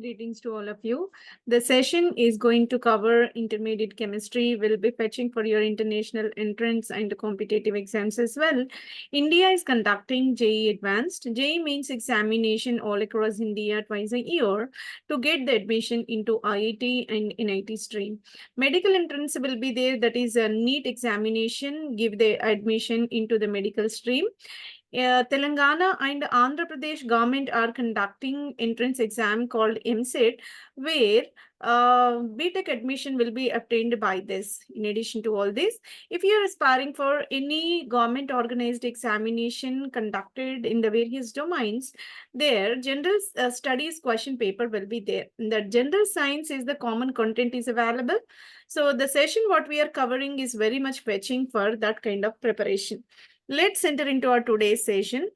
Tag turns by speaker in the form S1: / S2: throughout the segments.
S1: Greetings to all of you. The session is going to cover intermediate chemistry. We'll be fetching for your international entrance and competitive exams as well. India is conducting JEE Advanced. JEE means examination all across India twice a year to get the admission into IIT and NIT stream. Medical entrance will be there, that is a NEET examination, give the admission into the medical stream. Telangana and Andhra Pradesh government are conducting entrance exam called MSET, where BTech admission will be obtained by this. In addition to all this, if you are aspiring for any government organized examination conducted in the various domains, there general studies question paper will be there. The general science is the common content is available. So the session what we are covering is very much fetching for that kind of preparation. Let's enter into our today's session.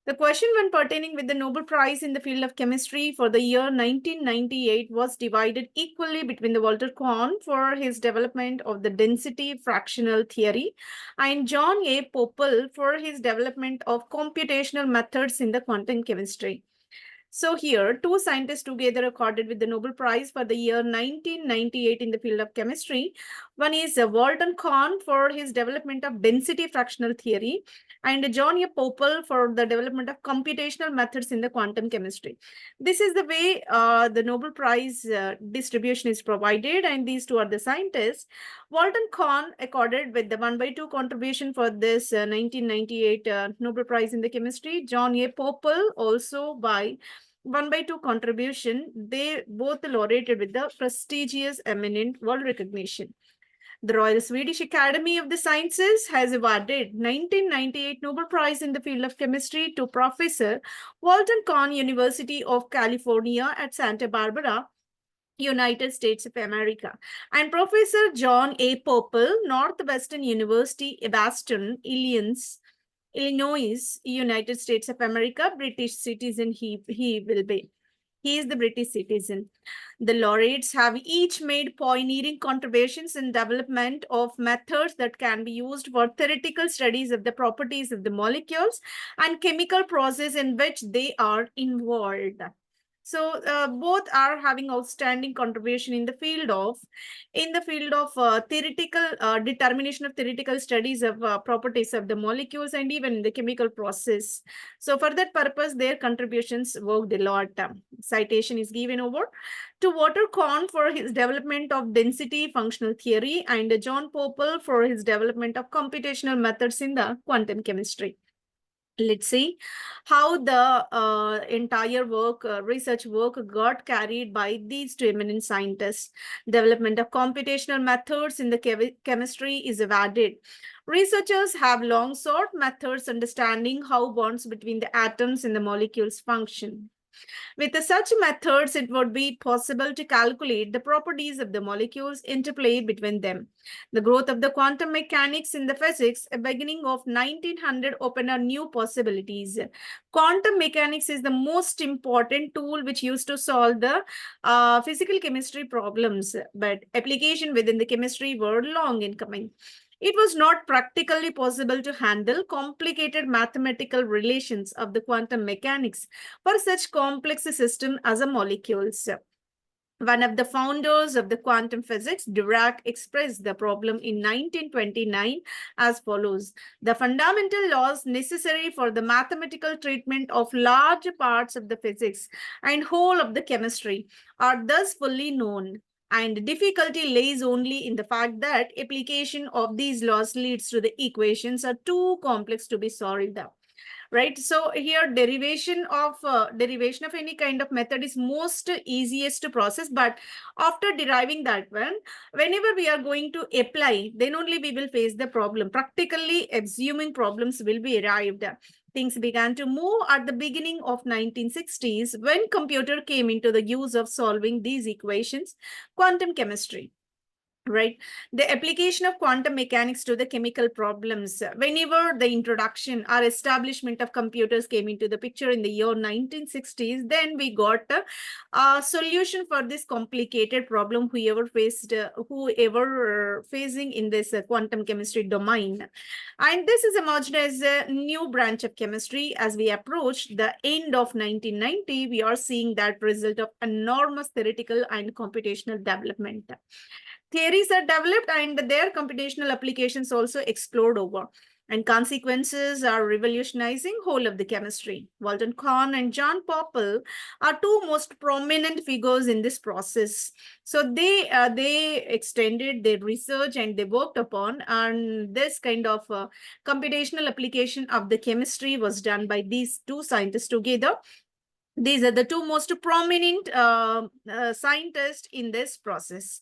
S1: The question when pertaining with the Nobel Prize in the field of chemistry for the year 1998 was divided equally between the Walter Korn for his development of the density fractional theory and John A. Pople for his development of computational methods in the quantum chemistry. So here, two scientists together accorded with the Nobel Prize for the year 1998 in the field of chemistry. One is Walter Korn for his development of density fractional theory and John A. Pople for the development of computational methods in the quantum chemistry. This is the way the Nobel Prize distribution is provided, and these two are the scientists. Walter Korn accorded with the 1/2 contribution for this 1998 Nobel Prize in the chemistry. John A. Pople also by 1/2 contribution. They both laureated with the prestigious eminent world recognition. The Royal Swedish Academy of the Sciences has awarded 1998 Nobel Prize in the field of chemistry to Professor Walter Korn, University of California at Santa Barbara, United States of America, and Professor John A. Pople, Northwestern University, Evanston, Illinois, United States of America, British citizen he will be. He is the British citizen. The laureates have each made pioneering contributions in development of methods that can be used for theoretical studies of the properties of the molecules and chemical process in which they are involved. So both are having outstanding contribution in the field of theoretical determination of theoretical studies of properties of the molecules and even in the chemical process. So for that purpose, their contributions worked a lot. Citation is given over to Walter Korn for his development of density functional theory and John Pople for his development of computational methods in the quantum chemistry. Let's see how the entire research work got carried by these two eminent scientists. Development of computational methods in the chemistry is awarded. Researchers have long sought methods understanding how bonds between the atoms in the molecules function. With such methods, it would be possible to calculate the properties of the molecules interplay between them. The growth of the quantum mechanics in the physics, a beginning of 1900, opened up new possibilities. Quantum mechanics is the most important tool which used to solve the physical chemistry problems, but application within the chemistry were long in coming. It was not practically possible to handle complicated mathematical relations of the quantum mechanics for such complex a system as a molecules. One of the founders of the quantum physics, Dirac, expressed the problem in 1929 as follows. The fundamental laws necessary for the mathematical treatment of large parts of the physics and whole of the chemistry are thus fully known. And difficulty lays only in the fact that application of these laws leads to the equations are too complex to be solved. Right, so here derivation of any kind of method is most easiest to process, but after deriving that one, whenever we are going to apply, then only we will face the problem. Practically assuming problems will be arrived. Things began to move at the beginning of 1960s when computer came into the use of solving these equations, quantum chemistry. right? The application of quantum mechanics to the chemical problems. Whenever the introduction or establishment of computers came into the picture in the year 1960s, then we got a solution for this complicated problem whoever facing in this quantum chemistry domain. And this is emerged as a new branch of chemistry. As we approach the end of 1990, we are seeing that result of enormous theoretical and computational development. Theories are developed and their computational applications also explode over. And consequences are revolutionizing whole of the chemistry. Walter Kahn and John Pople are two most prominent figures in this process. So they extended their research and they worked upon, and this kind of computational application of the chemistry was done by these two scientists together. These are the two most prominent scientists in this process.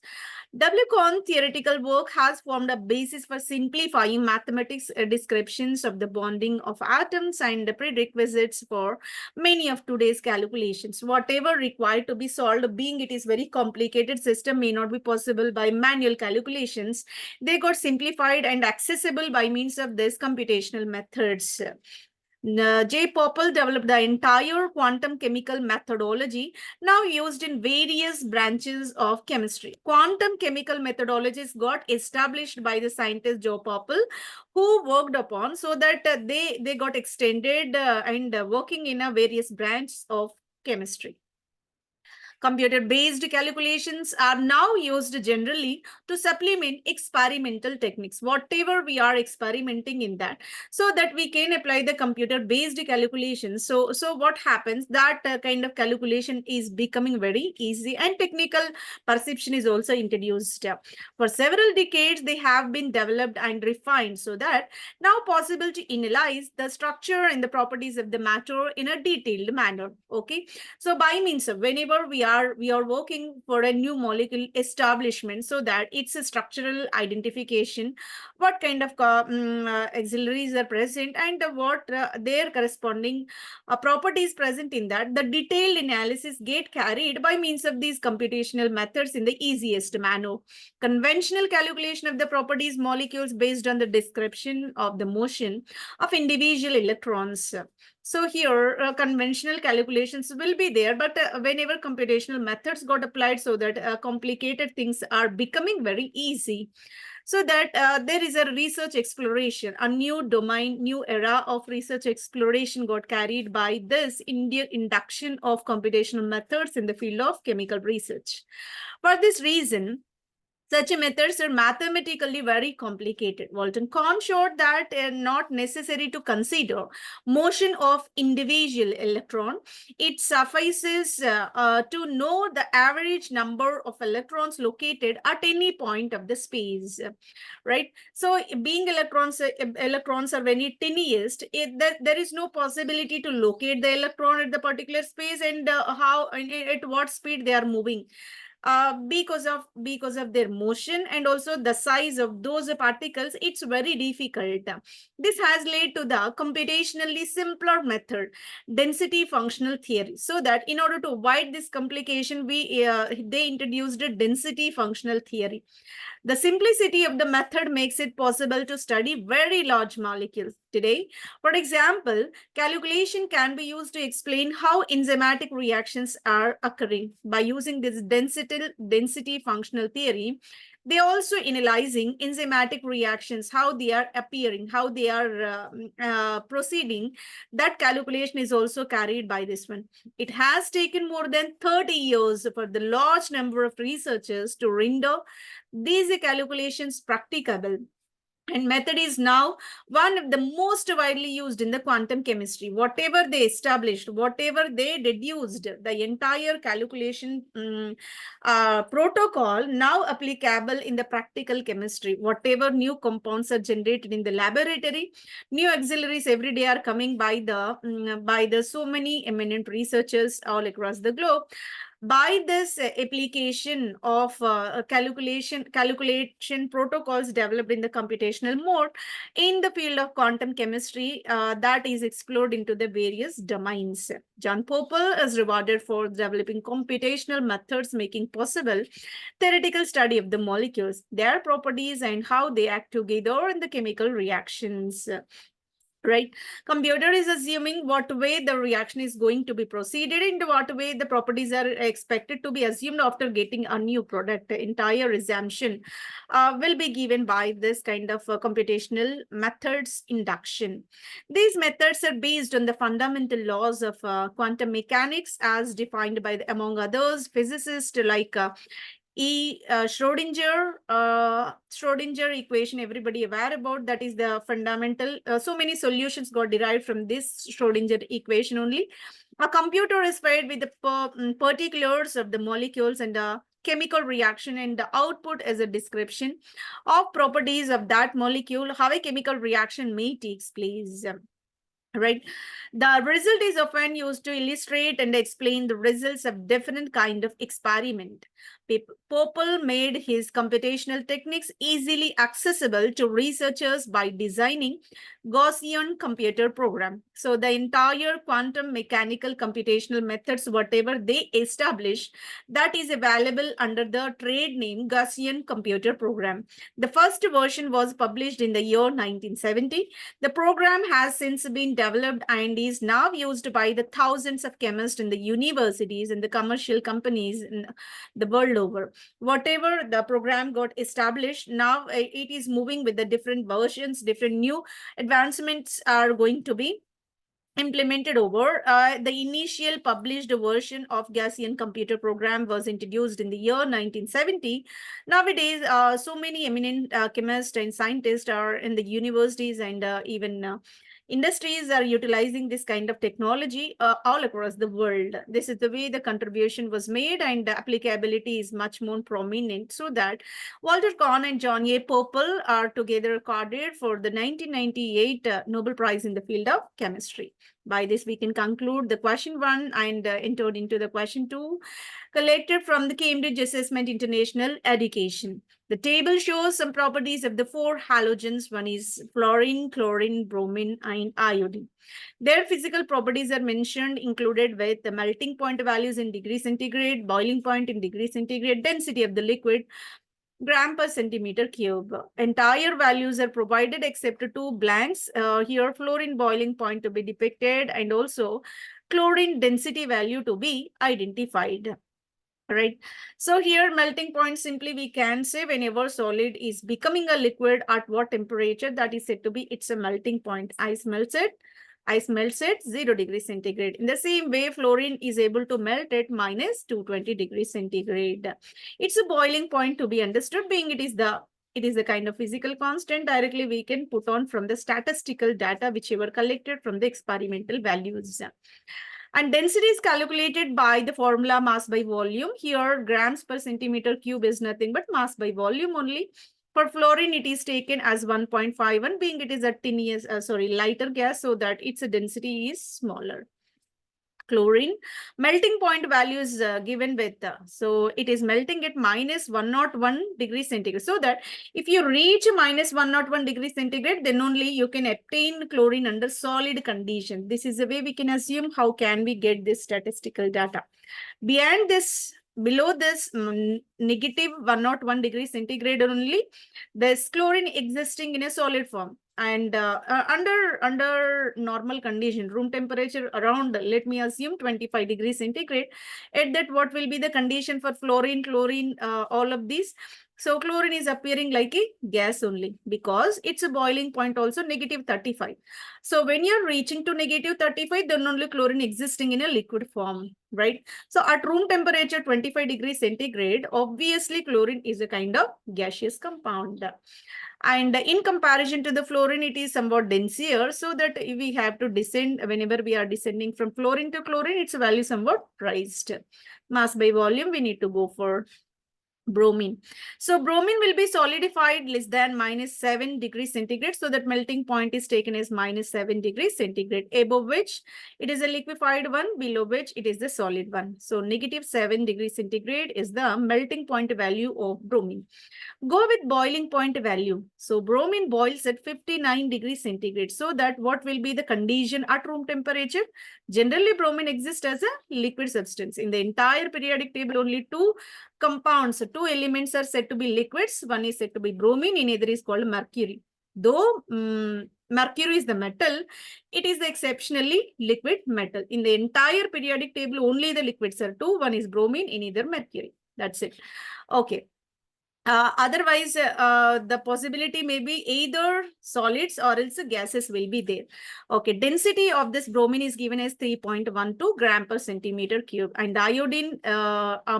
S1: W. Kohn theoretical work has formed a basis for simplifying mathematics descriptions of the bonding of atoms and the prerequisites for many of today's calculations. Whatever required to be solved, being it is very complicated system, may not be possible by manual calculations, they got simplified and accessible by means of this computational methods. J. Pople developed the entire quantum chemical methodology now used in various branches of chemistry. Quantum chemical methodologies got established by the scientist Joe Pople, who worked upon so that they got extended and working in a various branches of chemistry. Computer-based calculations are now used generally to supplement experimental techniques, whatever we are experimenting in that, so that we can apply the computer-based calculations. So what happens, that kind of calculation is becoming very easy, and technical perception is also introduced. For several decades, they have been developed and refined so that now possible to analyze the structure and the properties of the matter in a detailed manner. Okay, so by means of whenever we are working for a new molecule establishment, so that it's a structural identification, what kind of auxiliaries are present, and what their corresponding properties present in that, the detailed analysis get carried by means of these computational methods in the easiest manner. Conventional calculation of the properties molecules based on the description of the motion of individual electrons. So here, conventional calculations will be there, but whenever computational methods got applied, so that complicated things are becoming very easy. So that there is a research exploration, a new domain, new era of research exploration got carried by this Indian induction of computational methods in the field of chemical research. For this reason, such methods are mathematically very complicated. Walter Kahn showed that not necessary to consider motion of individual electron. It suffices to know the average number of electrons located at any point of the space, right? So being electrons are very tiniest, there is no possibility to locate the electron at the particular space and how and at what speed they are moving. Because of their motion and also the size of those particles, it's very difficult. This has led to the computationally simpler method, density functional theory. So that in order to avoid this complication, they introduced a density functional theory. The simplicity of the method makes it possible to study very large molecules. Today, for example, calculation can be used to explain how enzymatic reactions are occurring. By using this density functional theory, they are also analyzing enzymatic reactions, how they are appearing, how they are proceeding. That calculation is also carried by this one. It has taken more than 30 years for the large number of researchers to render these calculations practicable. And method is now one of the most widely used in the quantum chemistry. Whatever they established, whatever they deduced, the entire calculation protocol now applicable in the practical chemistry. Whatever new compounds are generated in the laboratory, new auxiliaries every day are coming by the so many eminent researchers all across the globe. By this application of calculation protocols developed in the computational mode in the field of quantum chemistry that is explored into the various domains. John Pople is rewarded for developing computational methods making possible theoretical study of the molecules, their properties, and how they act together in the chemical reactions. Right, computer is assuming what way the reaction is going to be proceeded, into what way the properties are expected to be assumed after getting a new product. The entire assumption will be given by this kind of computational methods induction. These methods are based on the fundamental laws of quantum mechanics as defined by among others physicists like Schrodinger equation, everybody aware about, that is the fundamental. So many solutions got derived from this Schrodinger equation only. A computer is fed with the particulars of the molecules and the chemical reaction, and the output is a description of properties of that molecule, how a chemical reaction may take place. Right, the result is often used to illustrate and explain the results of different kind of experiment. Pople made his computational techniques easily accessible to researchers by designing Gaussian computer program. So the entire quantum mechanical computational methods, whatever they establish, that is available under the trade name Gaussian computer program. The first version was published in the year 1970. The program has since been developed and is now used by the thousands of chemists in the universities and the commercial companies in the world over. Whatever the program got established, now it is moving with the different versions, different new advancements are going to be implemented over. The initial published version of Gaussian computer program was introduced in the year 1970. Nowadays, so many eminent chemists and scientists are in the universities and even industries are utilizing this kind of technology all across the world. This is the way the contribution was made, and the applicability is much more prominent, so that Walter Kohn and John A. Pople are together accorded for the 1998 Nobel Prize in the field of chemistry. By this, we can conclude the question 1 and entered into the question 2, collected from the Cambridge Assessment International Education. The table shows some properties of the 4 halogens. One is fluorine, chlorine, bromine, and iodine. Their physical properties are mentioned, included with the melting point values in degree centigrade, boiling point in degree centigrade, density of the liquid, gram per centimeter cube. Entire values are provided except 2 blanks. Here, fluorine boiling point to be depicted, and also chlorine density value to be identified. Right, so here melting point, simply we can say whenever solid is becoming a liquid, at what temperature, that is said to be it's a melting point. Ice melts at 0 degrees centigrade. In the same way, fluorine is able to melt at minus 220 degrees centigrade. It's a boiling point to be understood, being it is a kind of physical constant. Directly we can put on from the statistical data whichever collected from the experimental values. And density is calculated by the formula mass by volume. Here, grams per centimeter cube is nothing but mass by volume only. For fluorine, it is taken as 1.51, being it is a lighter gas, so that its density is smaller. Chlorine, melting point value is given with, so it is melting at minus 101 degrees centigrade. So that if you reach minus 101 degrees centigrade, then only you can obtain chlorine under solid condition. This is the way we can assume how can we get this statistical data. Beyond this, below this negative 101 degrees centigrade only, there's chlorine existing in a solid form. And under normal condition, room temperature around, let me assume 25 degrees centigrade, at that what will be the condition for fluorine, chlorine, all of these? So chlorine is appearing like a gas only, because it's a boiling point also negative 35. So when you're reaching to negative 35, then only chlorine existing in a liquid form, right? So at room temperature 25 degrees centigrade, obviously chlorine is a kind of gaseous compound. And in comparison to the fluorine, it is somewhat denser, so that we have to descend, whenever we are descending from fluorine to chlorine, its value somewhat raised. Mass by volume, we need to go for bromine. So bromine will be solidified less than -7 degrees centigrade. So that melting point is taken as -7 degrees centigrade, above which it is a liquefied one, below which it is the solid one. So -7 degrees centigrade is the melting point value of bromine. Go with boiling point value. So bromine boils at 59 degrees centigrade. So that what will be the condition at room temperature? Generally, bromine exists as a liquid substance. In the entire periodic table, only two compounds, two elements are said to be liquids. One is said to be bromine, another is called mercury. Though mercury is the metal, it is the exceptionally liquid metal. In the entire periodic table, only the liquids are two. One is bromine, another mercury. That's it. Okay. Otherwise, the possibility may be either solids or else gases will be there. Okay, density of this bromine is given as 3.12 gram per centimeter cube, and iodine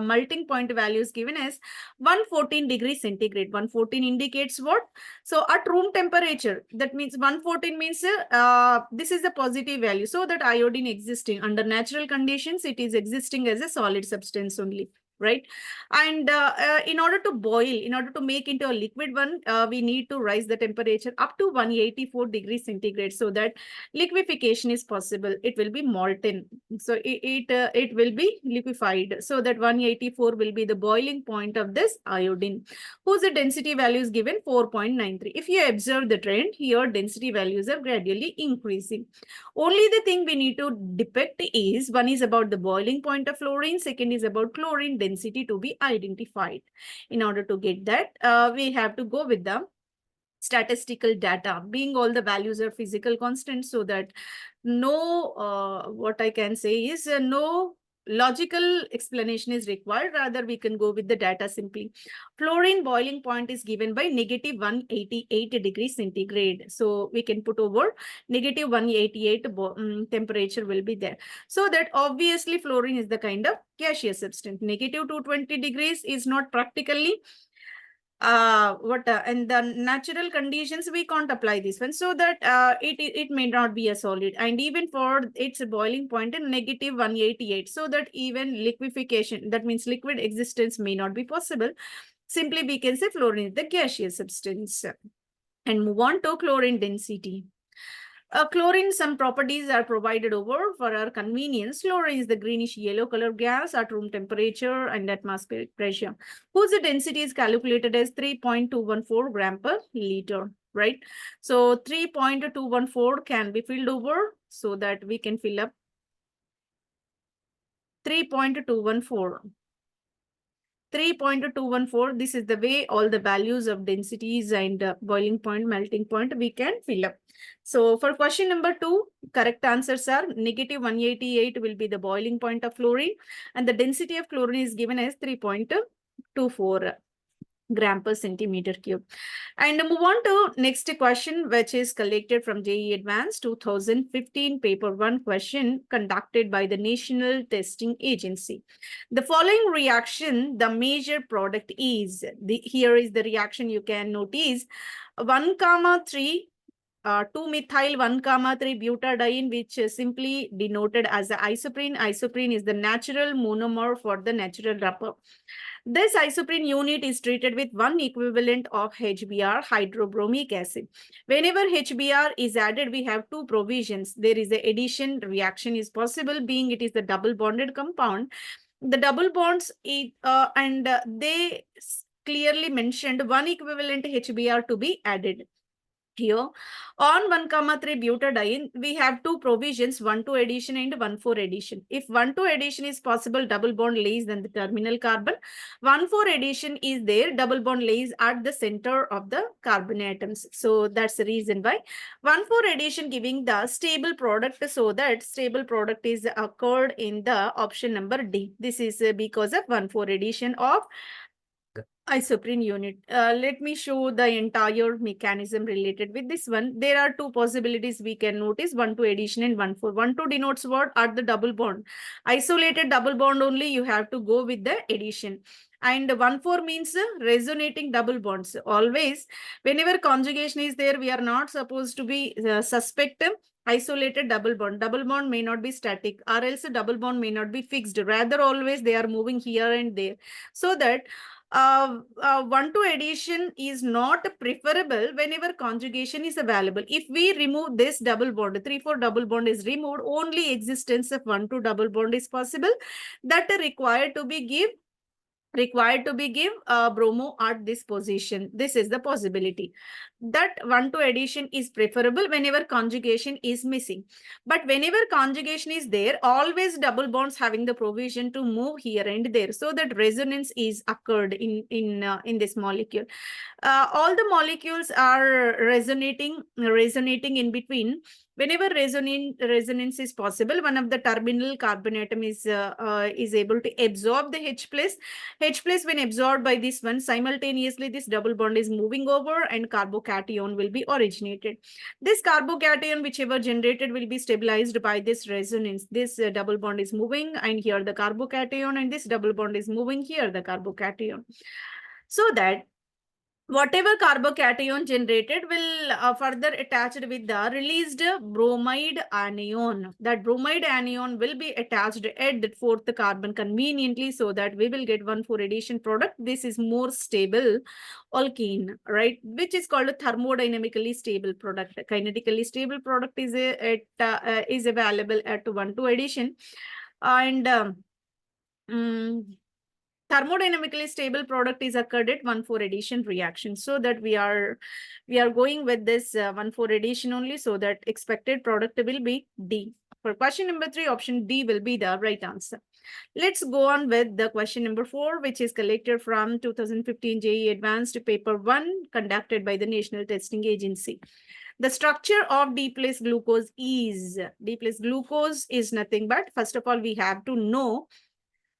S1: melting point value is given as 114 degrees centigrade. 114 indicates what? So at room temperature, that means 114 means this is the positive value. So that iodine existing under natural conditions, it is existing as a solid substance only. Right. And in order to boil, in order to make into a liquid one, we need to rise the temperature up to 184 degrees centigrade so that liquefaction is possible. It will be molten. So it will be liquefied. So that 184 will be the boiling point of this iodine, whose density value is given 4.93. If you observe the trend, here density values are gradually increasing. Only the thing we need to depict is, one is about the boiling point of fluorine, second is about chlorine density to be identified. In order to get that, we have to go with the statistical data, being all the values are physical constants, so that no, what I can say is no logical explanation is required. Rather, we can go with the data simply. Fluorine boiling point is given by -188 degrees centigrade. So we can put over -188 temperature will be there. So that obviously fluorine is the kind of gaseous substance. -220 degrees is not practically and the natural conditions we can't apply this one, so that it may not be a solid, and even for its boiling point in -188, so that even liquefaction, that means liquid existence, may not be possible. Simply we can say fluorine is the gaseous substance. And move on to chlorine density. Chlorine, some properties are provided over for our convenience. Chlorine is the greenish yellow color gas at room temperature and atmospheric pressure, whose density is calculated as 3.214 gram per liter, right? So 3.214 can be filled over so that we can fill up 3.214. 3.214, this is the way all the values of densities and boiling point, melting point we can fill up. So for question number 2, correct answers are -188 will be the boiling point of fluorine, and the density of chlorine is given as 3.24 gram per centimeter cube. And move on to next question, which is collected from JEE Advanced 2015 paper 1 question conducted by the National Testing Agency. The following reaction, the major product is, here is the reaction you can notice, 1,3 2-methyl 1,3 butadiene, which is simply denoted as the isoprene. Isoprene is the natural monomer for the natural rubber. This isoprene unit is treated with one equivalent of HBr, hydrobromic acid. Whenever HBr is added, we have two provisions. There is a addition reaction is possible, being it is the double bonded compound. The double bonds, they clearly mentioned one equivalent HBr to be added. Here, on 1,3 butadiene, we have two provisions, 1,2 addition and 1,4 addition. If 1,2 addition is possible, double bond lays than the terminal carbon. 1,4 addition is there, double bond lays at the center of the carbon atoms. So that's the reason why 1,4 addition giving the stable product, so that stable product is occurred in the option number D. This is because of 1,4 addition of isoprene unit. Let me show the entire mechanism related with this one. There are two possibilities we can notice, 1,2 addition and 1,4. 1,2 denotes what? At the double bond. Isolated double bond only, you have to go with the addition. And 1,4 means resonating double bonds. Always, whenever conjugation is there, we are not supposed to be suspect isolated double bond. Double bond may not be static, or else a double bond may not be fixed. Rather, always they are moving here and there. So that 1,2 addition is not preferable whenever conjugation is available. If we remove this double bond, 3,4 double bond is removed, only existence of 1,2 double bond is possible. That required to be give bromo at this position. This is the possibility. That 1,2 addition is preferable whenever conjugation is missing. But whenever conjugation is there, always double bonds having the provision to move here and there, so that resonance is occurred in this molecule. All the molecules are resonating in between. Whenever resonance is possible, one of the terminal carbon atom is able to absorb the H plus. H plus, when absorbed by this one, simultaneously this double bond is moving over and carbocation will be originated. This carbocation, whichever generated, will be stabilized by this resonance. This double bond is moving, and here the carbocation, and this double bond is moving, here the carbocation. So that whatever carbocation generated will further attached with the released bromide anion. That bromide anion will be attached at the fourth carbon conveniently, so that we will get 1,4 addition product. This is more stable alkene, right? Which is called a thermodynamically stable product. Kinetically stable product is available at 1,2 addition, and thermodynamically stable product is occurred at 1,4 addition reaction. So that we are going with this 1,4 addition only, so that expected product will be D. For question number 3, option D will be the right answer. Let's go on with the question number 4, which is collected from 2015 JEE Advanced Paper 1 conducted by the National Testing Agency. The structure of D plus glucose is nothing but, first of all, we have to know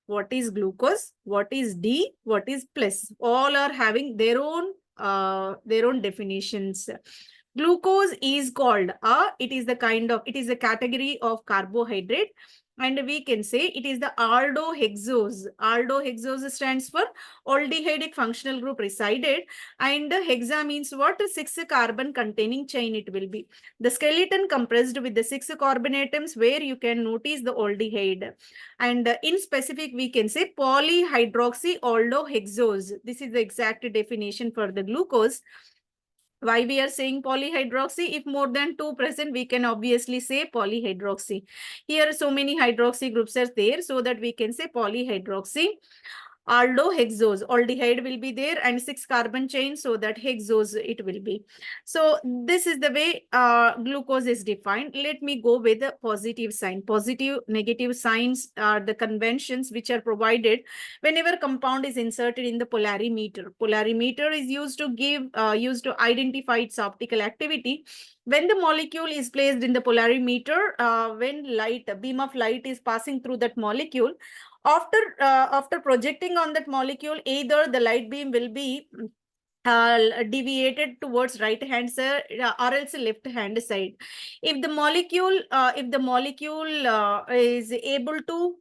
S1: what is glucose, what is D, what is plus. All are having their own definitions. Glucose is called it is a category of carbohydrate, and we can say it is the aldohexose. Aldohexose stands for aldehydic functional group resided, and hexa means what? 6 carbon containing chain it will be. The skeleton compressed with the 6 carbon atoms, where you can notice the aldehyde. And in specific, we can say polyhydroxyaldohexose. This is the exact definition for the glucose. Why we are saying polyhydroxy? If more than 2 present, we can obviously say polyhydroxy. Here so many hydroxy groups are there, so that we can say polyhydroxy aldohexose. Aldehyde will be there and 6 carbon chain, so that hexose it will be. So this is the way glucose is defined. Let me go with the positive sign. Positive, negative signs are the conventions which are provided whenever compound is inserted in the polarimeter. Polarimeter is used to identify its optical activity. When the molecule is placed in the polarimeter, when a beam of light is passing through that molecule, after projecting on that molecule, either the light beam will be deviated towards right hand side or else left hand side. If the molecule is able to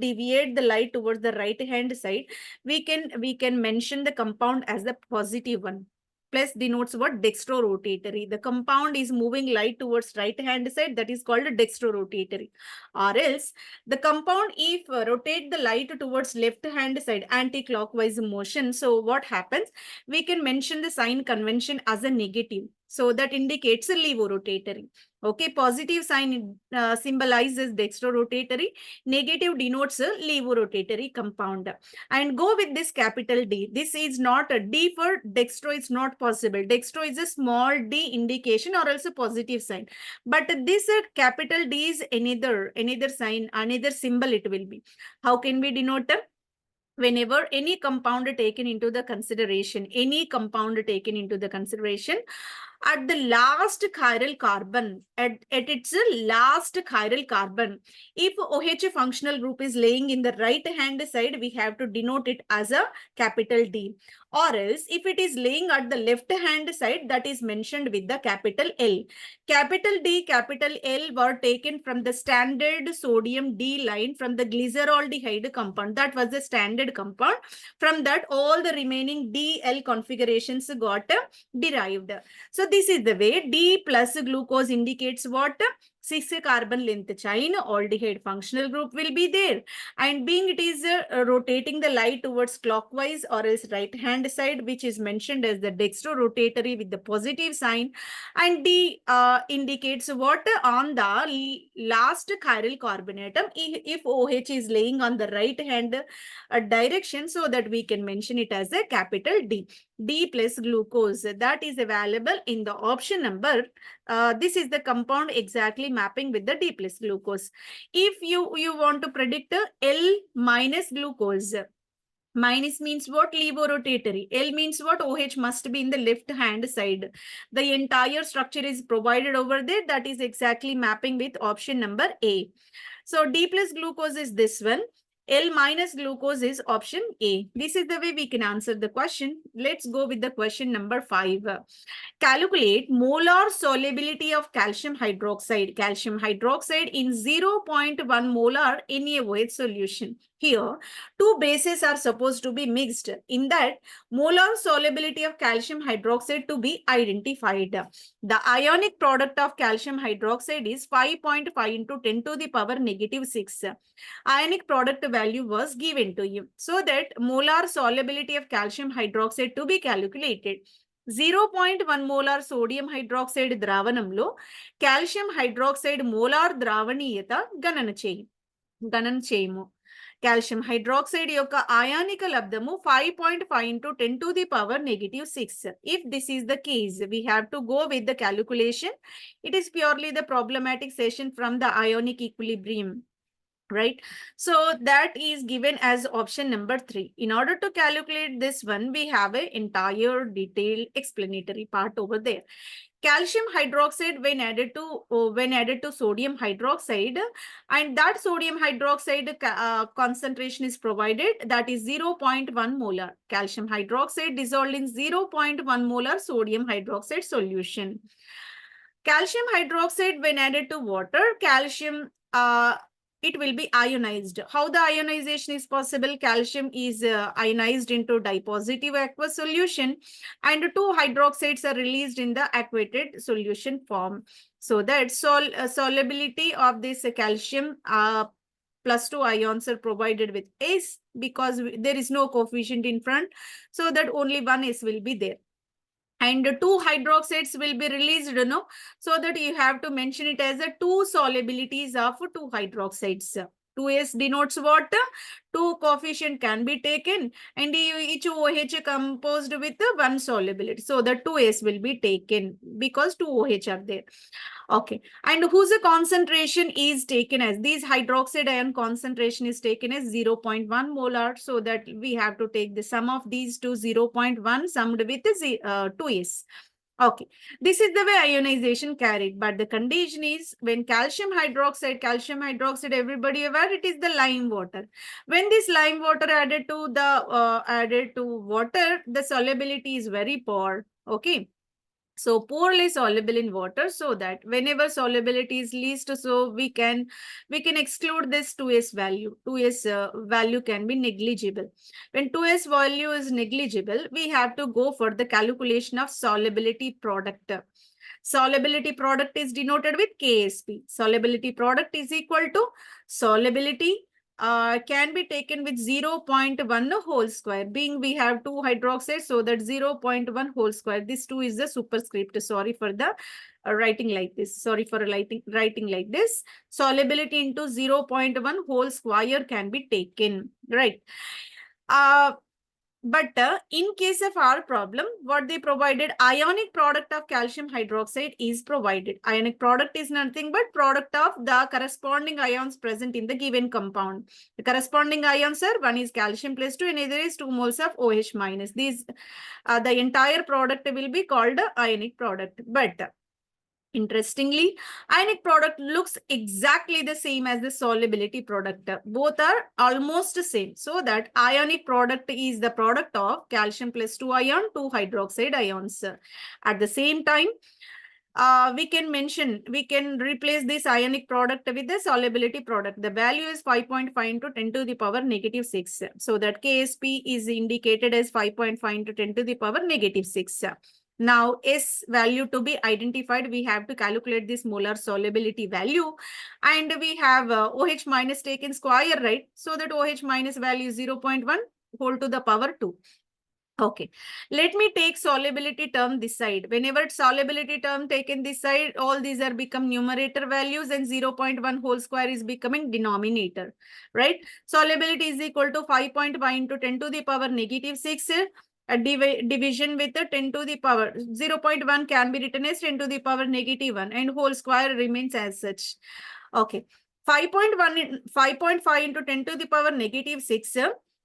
S1: deviate the light towards the right hand side, we can mention the compound as the positive one. Plus denotes what? Dextrorotatory. The compound is moving light towards right hand side, that is called dextrorotatory. Or else the compound, if rotate the light towards left hand side, anti-clockwise motion, so what happens? We can mention the sign convention as a negative. So that indicates a levorotatory. Okay, positive sign symbolizes dextrorotatory, negative denotes a levorotatory compound. And go with this capital D. This is not a D for dextro, it's not possible. Dextro is a small d indication or also positive sign. But this capital D is another sign, another symbol it will be. How can we denote them? Whenever any compound taken into the consideration, at the last chiral carbon, at its last chiral carbon, if OH functional group is laying in the right hand side, we have to denote it as a capital D. Or else if it is laying at the left hand side, that is mentioned with the capital L. Capital D, capital L were taken from the standard sodium D line from the glyceraldehyde compound. That was the standard compound. From that, all the remaining DL configurations got derived. So this is the way. D plus glucose indicates what? 6 carbon length chain, aldehyde functional group will be there. And being it is rotating the light towards clockwise or else right hand side, which is mentioned as the dextrorotatory with the positive sign. And D indicates what on the last chiral carbon atom, if OH is laying on the right hand direction, so that we can mention it as a capital D. D plus glucose, that is available in the option number. This is the compound exactly mapping with the D plus glucose. If you want to predict L minus glucose, minus means what? Levorotatory. L means what? OH must be in the left hand side. The entire structure is provided over there. That is exactly mapping with option number A. So D plus glucose is this one. L minus glucose is option A. This is the way we can answer the question. Let's go with the question number 5. Calculate molar solubility of calcium hydroxide. Calcium hydroxide in 0.1 molar NaOH solution. Here, two bases are supposed to be mixed. In that, molar solubility of calcium hydroxide to be identified. The ionic product of calcium hydroxide is 5.5 into 10 to the power negative 6. Ionic product value was given to you. So that molar solubility of calcium hydroxide to be calculated. 0.1 molar sodium hydroxide ద్రావణంలో calcium hydroxide molar ద్రావణీయత గణన చేయము. Calcium hydroxide యొక్క అయానిక లబ్ధము 5.5 into 10 to the power negative 6. If this is the case, we have to go with the calculation. It is purely the problematic session from the ionic equilibrium. Right, so that is given as option number 3. In order to calculate this one, we have an entire detailed explanatory part over there. Calcium hydroxide when added to sodium hydroxide, and that sodium hydroxide concentration is provided, that is 0.1 molar. Calcium hydroxide dissolved in 0.1 molar sodium hydroxide solution. Calcium hydroxide when added to water, calcium it will be ionized. How the ionization is possible? Calcium is ionized into dipositive aqueous solution, and two hydroxides are released in the aquated solution form. So that solubility of this calcium plus 2 ions are provided with S, because there is no coefficient in front, so that only one S will be there. And two hydroxides will be released, so that you have to mention it as a two solubilities of two hydroxides. 2s denotes what? Two coefficient can be taken, and each OH composed with one solubility, so the 2s will be taken because two OH are there. Okay, and whose concentration is taken as, these hydroxide ion concentration is taken as 0.1 molar, so that we have to take the sum of these two 0.1 summed with 2s. Okay, this is the way ionization carried, but the condition is when calcium hydroxide, everybody aware, it is the lime water. When this lime water added to water, the solubility is very poor. Okay, so poorly soluble in water, so that whenever solubility is least, so we can exclude this 2s value. 2s value can be negligible. When 2s value is negligible, we have to go for the calculation of solubility product. Solubility product is denoted with KSP. Solubility product is equal to solubility can be taken with 0.1 whole square, being we have two hydroxides, so that 0.1 whole square. This 2 is the superscript. Sorry for the writing like this. Writing like this. Solubility into 0.1 whole square can be taken, right? But in case of our problem, what they provided, ionic product of calcium hydroxide is provided. Ionic product is nothing but product of the corresponding ions present in the given compound. The corresponding ions are, one is calcium plus 2, and other is 2 moles of OH minus. These, the entire product will be called ionic product. But interestingly, ionic product looks exactly the same as the solubility product. Both are almost the same. So that ionic product is the product of calcium plus 2 ion, 2 hydroxide ions. At the same time, we can replace this ionic product with the solubility product. The value is 5.5 into 10 to the power negative 6. So that KSP is indicated as 5.5 into 10 to the power negative 6. Now, S value to be identified, we have to calculate this molar solubility value. And we have OH minus taken square, right? So that OH minus value is 0.1 whole to the power 2. Okay, let me take solubility term this side. Whenever solubility term taken this side, all these are become numerator values and 0.1 whole square is becoming denominator, right? Solubility is equal to 5.5 into 10 to the power negative 6. A division with the 10 to the power 0.1 can be written as 10 to the power negative 1 and whole square remains as such. Okay, 5.5 into 10 to the power negative 6.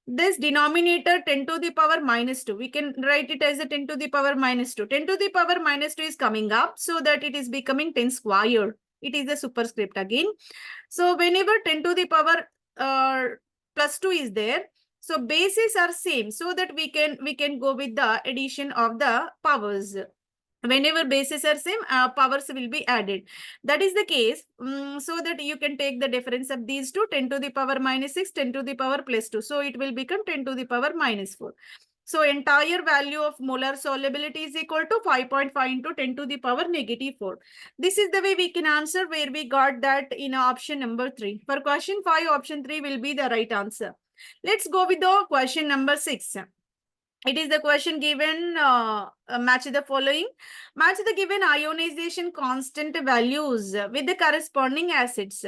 S1: This denominator 10 to the power minus 2. We can write it as a 10 to the power minus 2. 10 to the power minus 2 is coming up so that it is becoming 10 squared. It is a superscript again. So whenever 10 to the power plus 2 is there, so bases are same so that we can go with the addition of the powers. Whenever bases are same, powers will be added. That is the case, so that you can take the difference of these two, 10 to the power minus 6, 10 to the power plus 2. So it will become 10 to the power minus 4. So entire value of molar solubility is equal to 5.5 into 10 to the power negative 4. This is the way we can answer, where we got that in option number 3. For question 5, option 3 will be the right answer. Let's go with the question number 6. It is the question given, match the following. Match the given ionization constant values with the corresponding acids.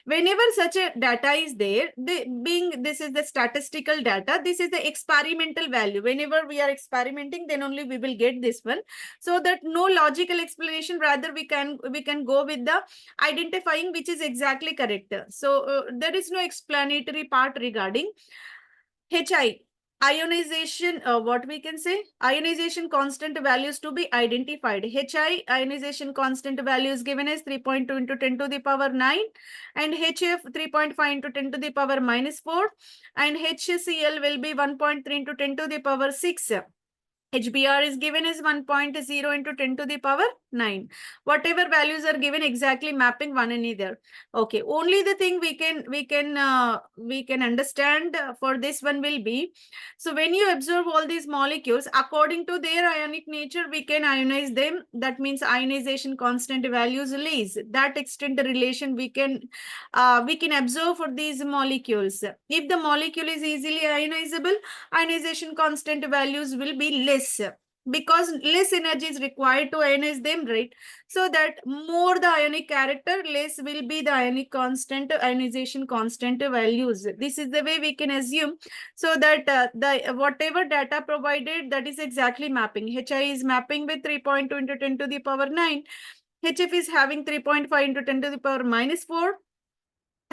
S1: Whenever such a data is there, this is the statistical data, this is the experimental value. Whenever we are experimenting, then only we will get this one. So that no logical explanation, rather we can go with the identifying which is exactly correct. So there is no explanatory part regarding HI. Ionization, what we can say? Ionization constant values to be identified. HI ionization constant value is given as 3.2 into 10 to the power 9 and HF 3.5 into 10 to the power minus 4 and HCl will be 1.3 into 10 to the power 6. HBr is given as 1.0 into 10 to the power 9. Whatever values are given, exactly mapping one another. Okay, only the thing we can understand for this one will be, so when you observe all these molecules, according to their ionic nature, we can ionize them. That means ionization constant values lays. That extent the relation we can observe for these molecules. If the molecule is easily ionizable, ionization constant values will be less, because less energy is required to ionize them, right? So that more the ionic character, less will be the ionization constant values. This is the way we can assume, so that the whatever data provided, that is exactly mapping. HI is mapping with 3.2 into 10 to the power 9. HF is having 3.5 into 10 to the power minus 4.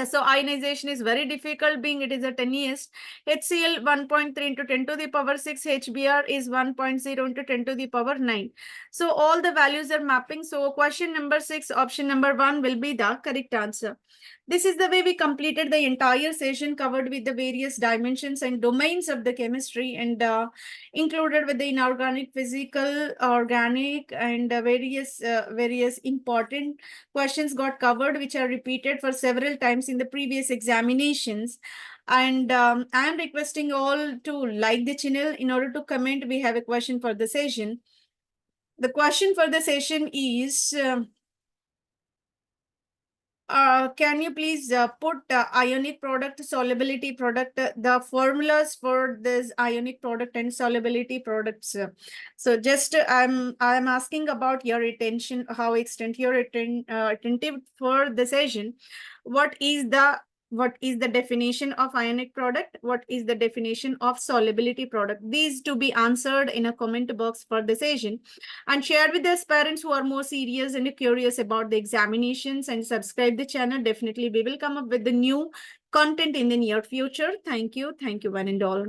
S1: So ionization is very difficult, being it is a 10S. HCl 1.3 into 10 to the power 6. HBr is 1.0 into 10 to the power 9. So all the values are mapping. So question number 6, option number 1 will be the correct answer. This is the way we completed the entire session, covered with the various dimensions and domains of the chemistry, and included with the inorganic, physical, organic, and various important questions got covered, which are repeated for several times in the previous examinations. And I am requesting all to like the channel. In order to comment, we have a question for the session. The question for the session is, can you please put ionic product, solubility product, the formulas for this ionic product and solubility products? So just I'm asking about your attention, how extent your attentive for the session. What is the definition of ionic product? What is the definition of solubility product? These to be answered in a comment box for the session, and share with the aspirants who are more serious and curious about the examinations, and subscribe the channel. Definitely we will come up with the new content in the near future. Thank you one and all.